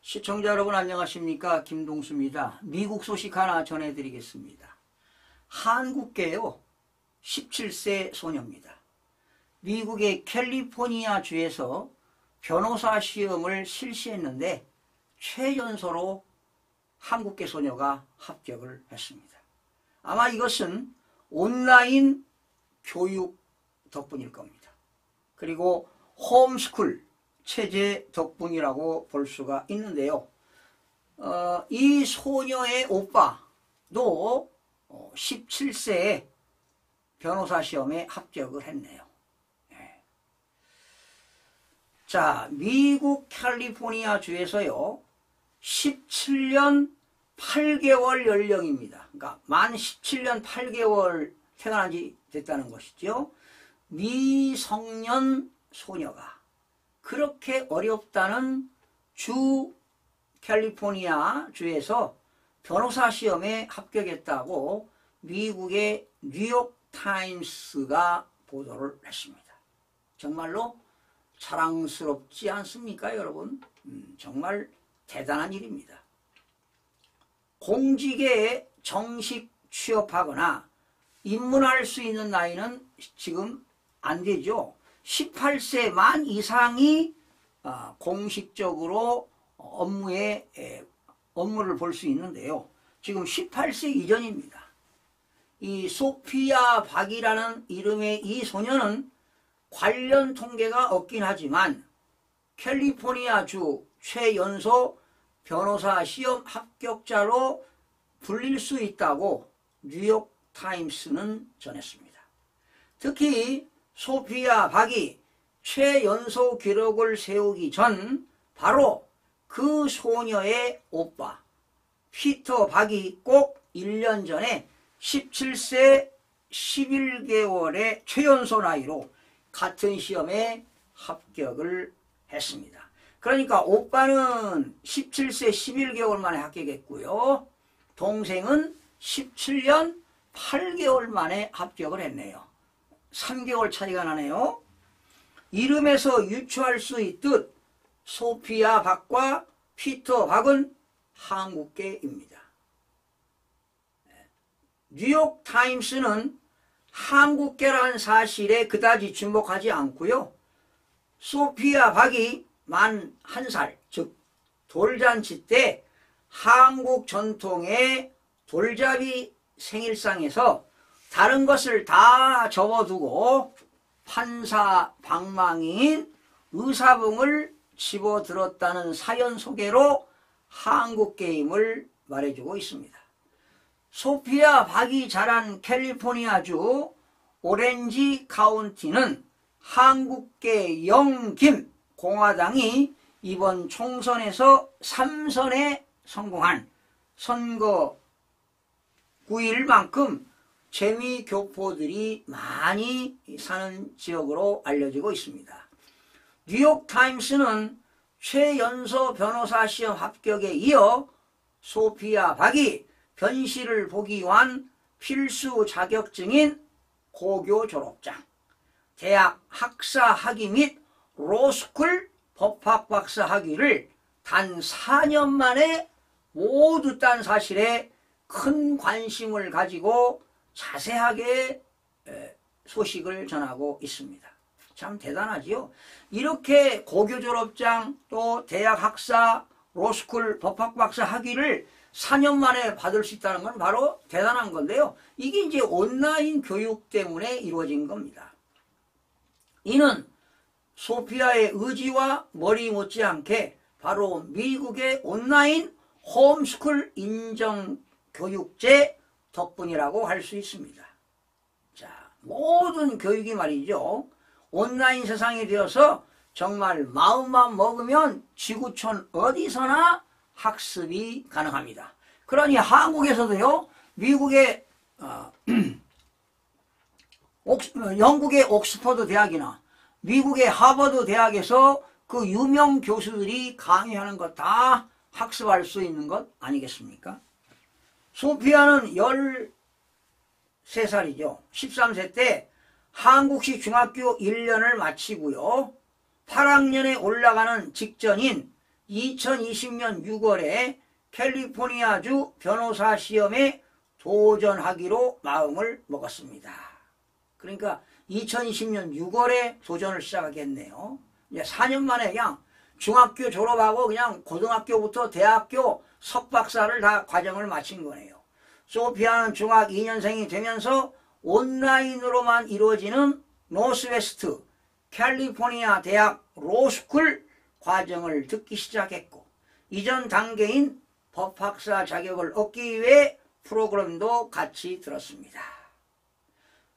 시청자 여러분 안녕하십니까? 김동수입니다. 미국 소식 하나 전해드리겠습니다. 한국계요 17세 소녀입니다. 미국의 캘리포니아 주에서 변호사 시험을 실시했는데 최연소로 한국계 소녀가 합격을 했습니다. 아마 이것은 온라인 교육 덕분일 겁니다. 그리고 홈스쿨 체제 덕분이라고 볼 수가 있는데요. 이 소녀의 오빠도 17세에 변호사 시험에 합격을 했네요. 자, 미국 캘리포니아 주에서요 17년 8개월 연령입니다. 그러니까 만 17년 8개월 태어난 지 됐다는 것이죠. 미성년 소녀가 그렇게 어렵다는 주 캘리포니아 주에서 변호사 시험에 합격했다고 미국의 뉴욕 타임스가 보도를 했습니다. 정말로 자랑스럽지 않습니까, 여러분? 정말 대단한 일입니다. 공직에 정식 취업하거나 입문할 수 있는 나이는 지금 안 되죠. 18세 만 이상이 공식적으로 업무를 볼 수 있는데요. 지금 18세 이전입니다. 이 소피아 박이라는 이름의 이 소녀는 관련 통계가 없긴 하지만 캘리포니아주 최연소 변호사 시험 합격자로 불릴 수 있다고 뉴욕 타임스는 전했습니다. 특히 소피아 박이 최연소 기록을 세우기 전 바로 그 소녀의 오빠 피터 박이 꼭 1년 전에 17세 11개월의 최연소 나이로 같은 시험에 합격을 했습니다. 그러니까 오빠는 17세 11개월 만에 합격했고요. 동생은 17년 8개월 만에 합격을 했네요. 3개월 차이가 나네요. 이름에서 유추할 수 있듯 소피아 박과 피터 박은 한국계입니다. 뉴욕 타임스는 한국계라는 사실에 그다지 주목하지 않고요. 소피아 박이 만 1살, 즉 돌잔치 때 한국 전통의 돌잡이 생일상에서 다른 것을 다 접어두고 판사 방망이인 의사봉을 집어들었다는 사연 소개로 한국계임을 말해주고 있습니다. 소피아 박이 자란 캘리포니아주 오렌지 카운티는 한국계 영김 공화당이 이번 총선에서 3선에 성공한 선거 9일만큼 재미교포들이 많이 사는 지역으로 알려지고 있습니다. 뉴욕 타임스는 최연소 변호사 시험 합격에 이어 소피아 박이 변실을 보기 위한 필수 자격증인 고교 졸업장, 대학 학사 학위 및 로스쿨 법학 박사 학위를 단 4년 만에 모두 딴 사실에 큰 관심을 가지고 자세하게 소식을 전하고 있습니다. 참 대단하지요. 이렇게 고교 졸업장 또 대학 학사, 로스쿨 법학 박사 학위를 4년 만에 받을 수 있다는 건 바로 대단한 건데요. 이게 이제 온라인 교육 때문에 이루어진 겁니다. 이는 소피아의 의지와 머리 못지않게 바로 미국의 온라인 홈스쿨 인정 교육제 덕분이라고 할 수 있습니다. 자, 모든 교육이 말이죠. 온라인 세상이 되어서 정말 마음만 먹으면 지구촌 어디서나 학습이 가능합니다. 그러니 한국에서도요, 미국의 영국의 옥스퍼드 대학이나 미국의 하버드 대학에서 그 유명 교수들이 강의하는 것 다 학습할 수 있는 것 아니겠습니까? 소피아는 13살이죠. 13세 때 한국식 중학교 1년을 마치고요. 8학년에 올라가는 직전인 2020년 6월에 캘리포니아주 변호사 시험에 도전하기로 마음을 먹었습니다. 그러니까 2020년 6월에 도전을 시작하겠네요. 이제 4년 만에 그냥 중학교 졸업하고 그냥 고등학교부터 대학교 석박사를 다 과정을 마친 거네요. 소피아는 중학 2년생이 되면서 온라인으로만 이루어지는 노스웨스트 캘리포니아 대학 로스쿨 과정을 듣기 시작했고, 이전 단계인 법학사 자격을 얻기 위해 프로그램도 같이 들었습니다.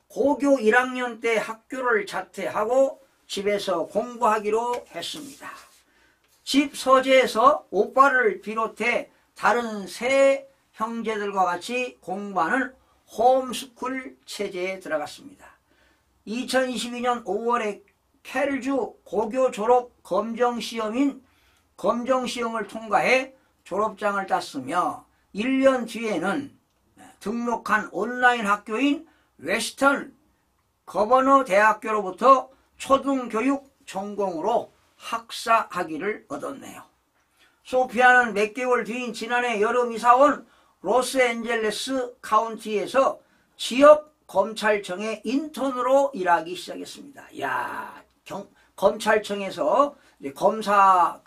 고교 1학년 때 학교를 자퇴하고 집에서 공부하기로 했습니다. 집 서재에서 오빠를 비롯해 다른 세 형제들과 같이 공부하는 홈스쿨 체제에 들어갔습니다. 2022년 5월에 캘주 고교 졸업 검정시험인 검정시험을 통과해 졸업장을 땄으며 1년 뒤에는 등록한 온라인 학교인 웨스턴 거버너 대학교로부터 초등교육 전공으로 학사 학위를 얻었네요. 소피아는 몇 개월 뒤인 지난해 여름 이사온 로스앤젤레스 카운티에서 지역 검찰청의 인턴으로 일하기 시작했습니다. 야, 검찰청에서 이제 검사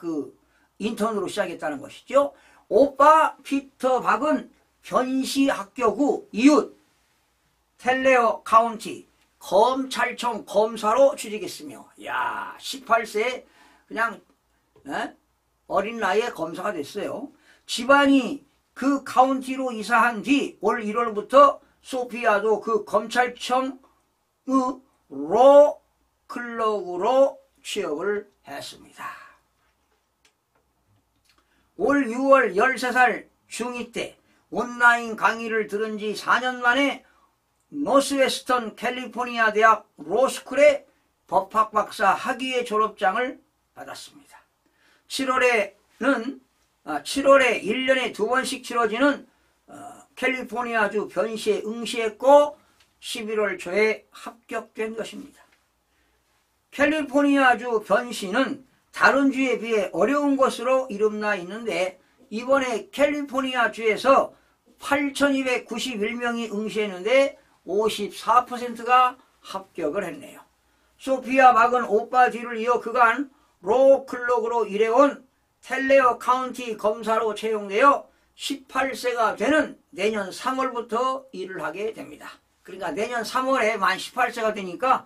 인턴으로 시작했다는 것이죠. 오빠 피터 박은 변시 학교구 이웃 텔레어 카운티 검찰청 검사로 취직했으며, 야, 18세에 그냥 어린 나이에 검사가 됐어요. 집안이 그 카운티로 이사한 뒤 올 1월부터 소피아도 그 검찰청의 로 클럭으로 취업을 했습니다. 올 6월 13살 중2 때 온라인 강의를 들은 지 4년 만에 노스웨스턴 캘리포니아 대학 로스쿨의 법학 박사 학위의 졸업장을 받았습니다. 7월에 1년에 2번씩 치러지는 캘리포니아주 변시에 응시했고 11월 초에 합격된 것입니다. 캘리포니아주 변시는 다른 주에 비해 어려운 것으로 이름나 있는데, 이번에 캘리포니아주에서 8,291명이 응시했는데 54%가 합격을 했네요. 소피아 박은 오빠 뒤를 이어 그간 로 클럭으로 일해온 텔레어 카운티 검사로 채용되어 18세가 되는 내년 3월부터 일을 하게 됩니다. 그러니까 내년 3월에 만 18세가 되니까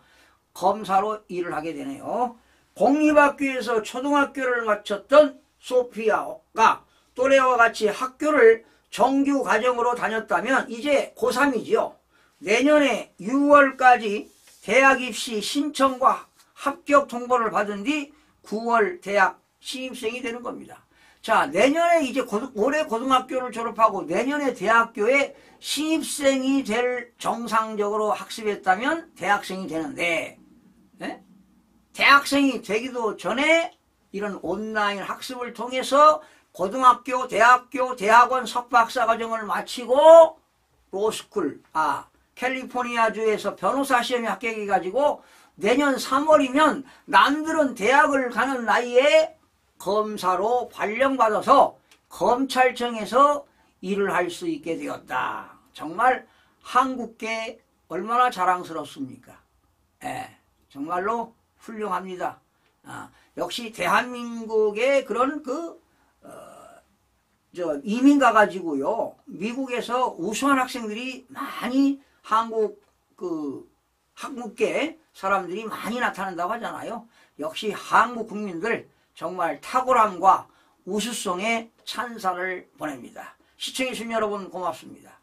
검사로 일을 하게 되네요. 공립학교에서 초등학교를 마쳤던 소피아가 또래와 같이 학교를 정규 과정으로 다녔다면 이제 고3이지요. 내년에 6월까지 대학 입시 신청과 합격 통보를 받은 뒤 9월 대학 신입생이 되는 겁니다. 자, 내년에 이제 올해 고등학교를 졸업하고 내년에 대학교에 신입생이 될 정상적으로 학습했다면 대학생이 되는데, 대학생이 되기도 전에 이런 온라인 학습을 통해서 고등학교, 대학교, 대학원 석박사 과정을 마치고 로스쿨, 캘리포니아주에서 변호사 시험에 합격해가지고 내년 3월이면 남들은 대학을 가는 나이에 검사로 발령받아서 검찰청에서 일을 할 수 있게 되었다. 정말 한국계 얼마나 자랑스럽습니까? 정말로 훌륭합니다. 역시 대한민국의 그런 이민 가가지고요, 미국에서 우수한 학생들이 많이 한국계 사람들이 많이 나타난다고 하잖아요. 역시 한국 국민들 정말 탁월함과 우수성에 찬사를 보냅니다. 시청해주신 여러분 고맙습니다.